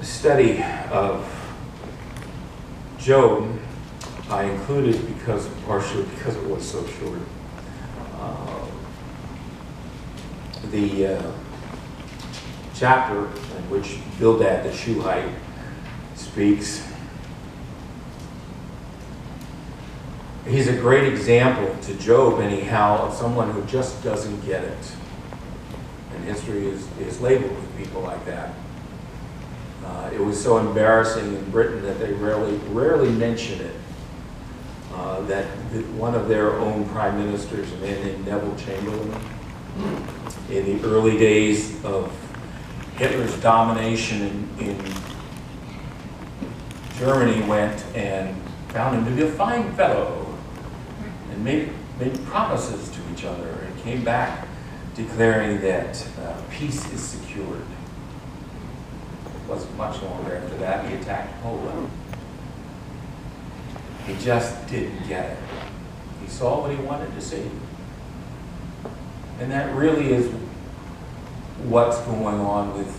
study of Job I included partially because it was so short. The chapter in which Bildad the Shuhite speaks, he's a great example to Job anyhow of someone who just doesn't get it. And history is labeled with people like that. It was so embarrassing in Britain that they rarely mention it. That one of their own prime ministers, a man named Neville Chamberlain, in the early days of Hitler's domination in Germany, went and found him to be a fine fellow and made promises to each other and came back declaring that peace is secured. It wasn't much longer after that he attacked Poland. He just didn't get it. He saw what he wanted to see. And that really is what's going on with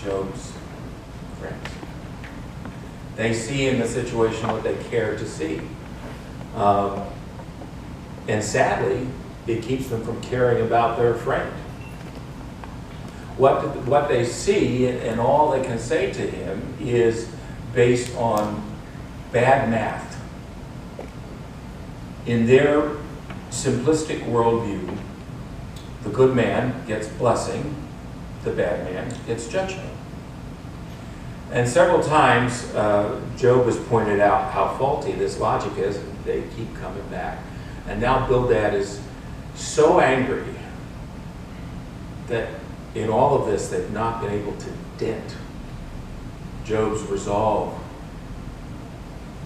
Job's friends. They see in the situation what they care to see. And sadly, it keeps them from caring about their friend. What they see and all they can say to him is based on bad math. In their simplistic worldview, the good man gets blessing, the bad man gets judgment. And several times, Job has pointed out how faulty this logic is, and they keep coming back. And now Bildad is so angry that in all of this, they've not been able to dent Job's resolve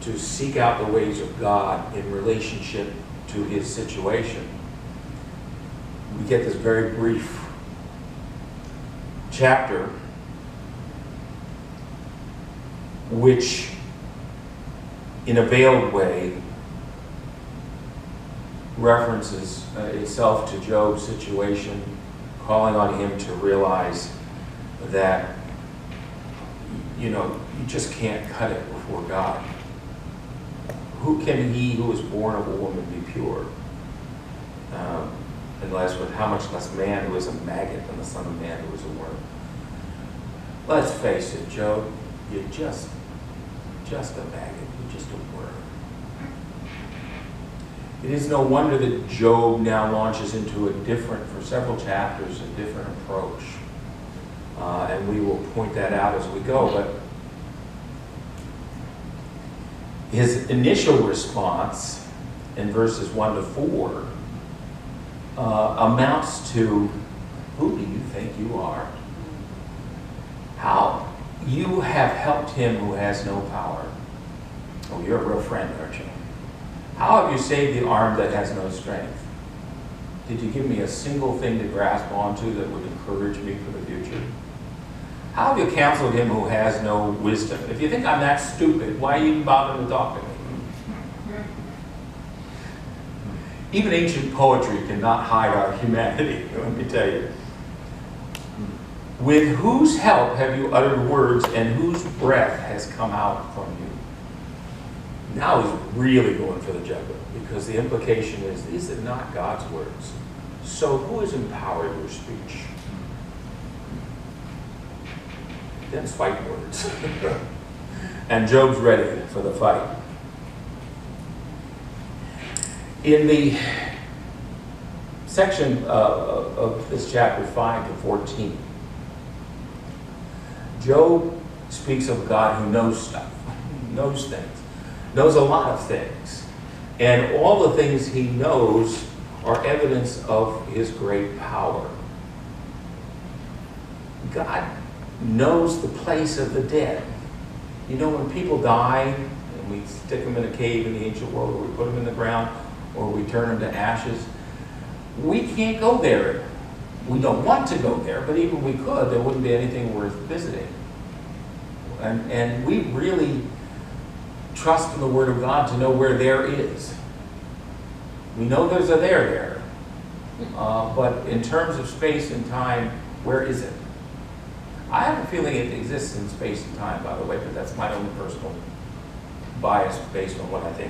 to seek out the ways of God in relationship to his situation. We get this very brief chapter which, in a veiled way, references itself to Job's situation, calling on him to realize that, you just can't cut it before God. Who can he who is born of a woman be pure? Unless with how much less man who is a maggot than the son of man who is a worm. Let's face it, Job, you're just a maggot. You're just a worm. It is no wonder that Job now launches into for several chapters, a different approach. And we will point that out as we go. But his initial response in verses 1 to 4 amounts to, who do you think you are? How you have helped him who has no power. Oh, you're a real friend, aren't you? How have you saved the arm that has no strength? Did you give me a single thing to grasp onto that would encourage me for the future? How have you counseled him who has no wisdom? If you think I'm that stupid, why even bother to talk to me? Even ancient poetry cannot hide our humanity, let me tell you. With whose help have you uttered words, and whose breath has come out from you? Now he's really going for the jugular, because the implication is, these are not God's words. So who has empowered your speech? Then fight words. And Job's ready for the fight. In the section of this chapter 5 to 14, Job speaks of a God who knows stuff, knows things, knows a lot of things. And all the things he knows are evidence of his great power. God knows the place of the dead. You know, when people die, and we stick them in a cave in the ancient world, or we put them in the ground, or we turn them to ashes, we can't go there. We don't want to go there, but even if we could, there wouldn't be anything worth visiting. And we really trust in the Word of God to know where there is. We know there's a there. But in terms of space and time, where is it? I have a feeling it exists in space and time, by the way, but that's my own personal bias based on what I think